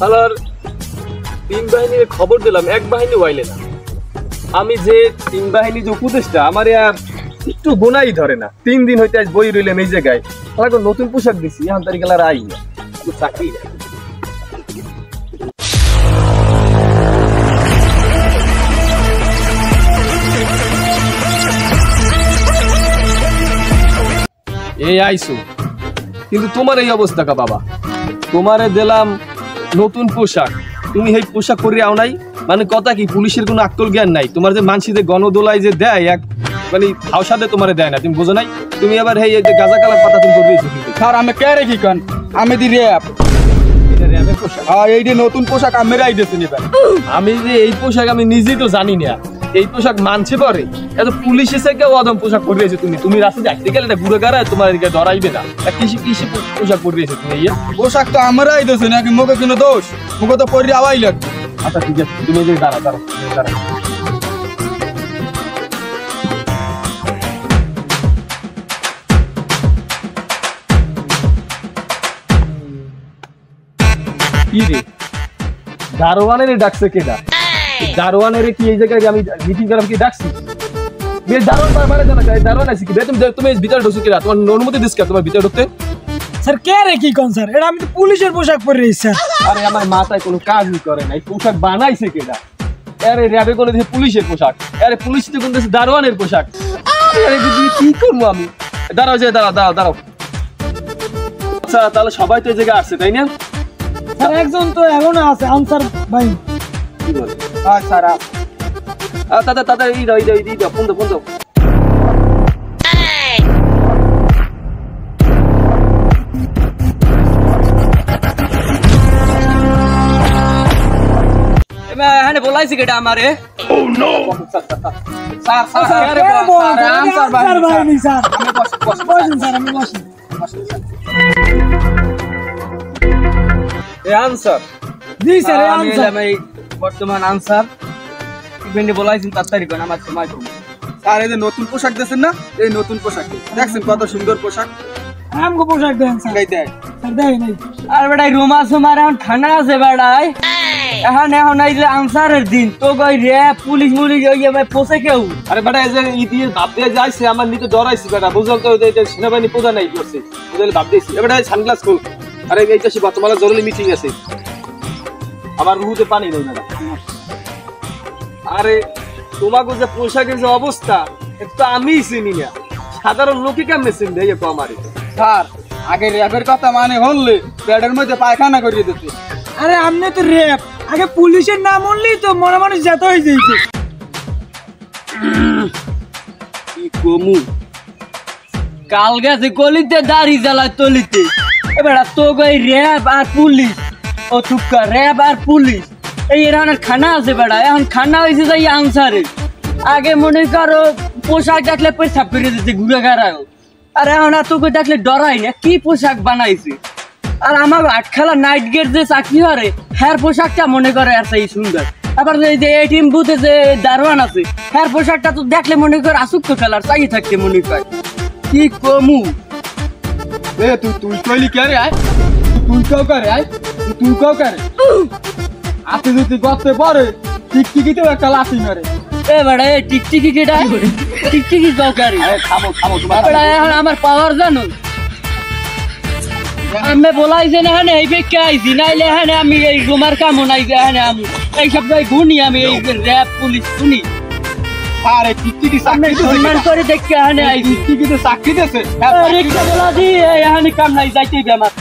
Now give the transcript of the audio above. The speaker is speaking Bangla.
আর 3 বাহিনীর খবর দিলাম, 1 বাহিনী ওয়াইলে না। আমি যে 3 বাহিনী যে উপদেষ্টা, আমার আর একটু গোনাই ধরে না। 3 দিন হইতে আজ বই রইলাম এই জায়গায়। আমার নতুন পোশাক দিছি, এখন তারিখ আর আই না, চাকরি না। এই আইসো, কিন্তু তোমার এই অবস্থা কা বাবা? তোমারে দিলাম নতুন পোশাক, তুমি এই পোশাক পরে আও নাই, মানে কথা কি পুলিশের কোনো আক্কল জ্ঞান নাই? তোমার যে মানসিদের গণদোলাই যে দেয়, এক মানে হাওসাদে তোমারে দেয় না, তুমি বোঝো নাই? তুমি আবার এই যে গাঁজা কালার পাতা তুমি করবে স্যার। আমি কে রে কি কন? আমি দি র্যাব। এই যে নতুন পোশাক আমেরাই দিয়েছে নিবেন। আমি যে এই পোশাক আমি নিজেই তো জানি না, এই পোশাক মানছে পরে এত পুলিশ এসে কেউ অদম পোশাক পরে রয়েছে। তুমি রাস্তায় যাইতে গেলে এটা ঘুরে গাড়ায় তোমার এদিকে ধরাইবে না। কিসে পোশাক পরে রয়েছে তুমি? পোশাক তো আমরাই দিয়েছে নাকি? মুখে কোনো দোষ? মুখে তো পরে আওয়াই লাগবে। আচ্ছা ঠিক আছে, তুমি যে দাঁড়াও। কি রে, দারোয়ানের ডাকছে কেডা? দারোয়ানের কি এই জায়গায় আমি মিটিং করাম কি ডাকছি? দারোয়ান মানে জানা দারোয়ান আছে কি? তুমি ভিতরে ঢুকছো কিনা? তোমার অনুমতি দিস কে তোমার ভিতরে ঢুকতে? স্যার কে রে কি কোন স্যার? এটা আমি তো পুলিশের পোশাক পরে রয়েছি স্যার। আরে আমার মাথায় কোনো কাজই করে না, এই পোশাক বানাইছে কেডা? আরে র্যাবে কোন দিকে পুলিশের পোশাক, আরে পুলিশ তো কোন দিকে দারোয়ানের পোশাক। আরে কি করবো আমি? দাঁড়াও যে দাঁড়াও। আচ্ছা তাহলে সবাই তো এই জায়গায় আসছে তাই না? স্যার একজন তো এখনো আছে, আনসার ভাই। কি বলে? স্যার দাদা এই দাও ফোন দাও। এখানে বলাইছি কেটা আমারে? ও নো স্যার আরে আনসার ভাই নি স্যার। বসেন স্যার, আমি বসেন। এ আনসার জি স্যার, আমি আনসার। এই বর্তমান আনসার ইভেন্টে বলাইছেন 7 তারিখ আমার সময় কম। স্যার এই যে নতুন পোশাক দিয়েছেন না, এই নতুন পোশাক দেখছেন কত সুন্দর পোশাক? আমগো পোশাক দেন স্যার। গাই দেয় স্যার দেই নাই। আর বেটাই রুমা সুমার এখন ঠান্ডা আছে বেটাই। এখন এই যে আনসারের দিন তো কই র্যাব পুলিশ ওই পোষে কেউ। আরে বেটা এই যে দিয়ে ভাব দিয়ে যাইছে, আমার নিতে ডরাইছি বেটা, বুঝলাম তো সেনাবাহিনী প্রধান নাই করছে, বুঝলে ভাব দিয়েছি। এবার সানগ্লাস খুল। আরে এইটা শিবা, তোমার জরুরি মিটিং আছে, আমার রুহুতে পানি নেই দাদা। আরে তোমাকে যে পোশাকের যে অবস্থা, এটা তো আমিই চিনি না, সাধারণ লোকে কেমনে চিনবে? এই আমারে স্যার আগে র্যাবের কথা মানে হলে প্যাডের মধ্যে পায়খানা করিয়ে দিতে। আরে আপনি তো র্যাব, আগে পুলিশের নাম শুনলেই তো মনে মনে যেতে হয়ে যাইছে। কি কমু? কাল গেছে গলিতে দাড়ি জ্বালায় তলিতে। এবার তো কই র্যাব আর পুলিশ, ও থুকা র্যাব আর পুলিশ এই এরানের খানা আছে বেড়া। এখন খানা হয়েছে যাই আনসারে। আগে মনে করো পোশাক দেখলে পেছাব করে দিতে ঘুরে গাড়াও, আর এখন আর তোকে দেখলে ডরাই না। কি পোশাক বানাইছে! আর আমার আটখালা নাইট গেট যে চাকরি করে, হ্যার পোশাকটা মনে করে আর সেই সুন্দর। আবার এই যে এটিএম বুথে যে দারোয়ান আছে, হ্যার পোশাকটা তো দেখলে মনে করে আসুক্ত খেলার চাই থাকতে মনে করে। কি কমু? এ তুই কইলি কে রে? আয় তুই কেউ করে? আয় তুই কেউ করে? আপনি যদি গতে পরে টিকটিকিতেও একটা লাঠি মারে। এ বেড়া এই টিকটিকি কেটা? টিকটিকি কাউকারি। থামো এখন আমার পাওয়ার জানো? আমি বলাইছে না হ্যাঁ এই বেকে আইছি, নাইলে হ্যাঁ আমি এই রুমার কামও নাই। হ্যাঁ আমি এই সব গুনি, আমি এই র্যাব পুলিশ শুনি। আরে টিকটিকি সাক্ষী সম্মান করে দেখে হ্যাঁ আইছি। টিকটিকিতে সাক্ষী দিয়েছে। রিক্সা বলা দি এখানে কাম নাই, যাইতেই আমার।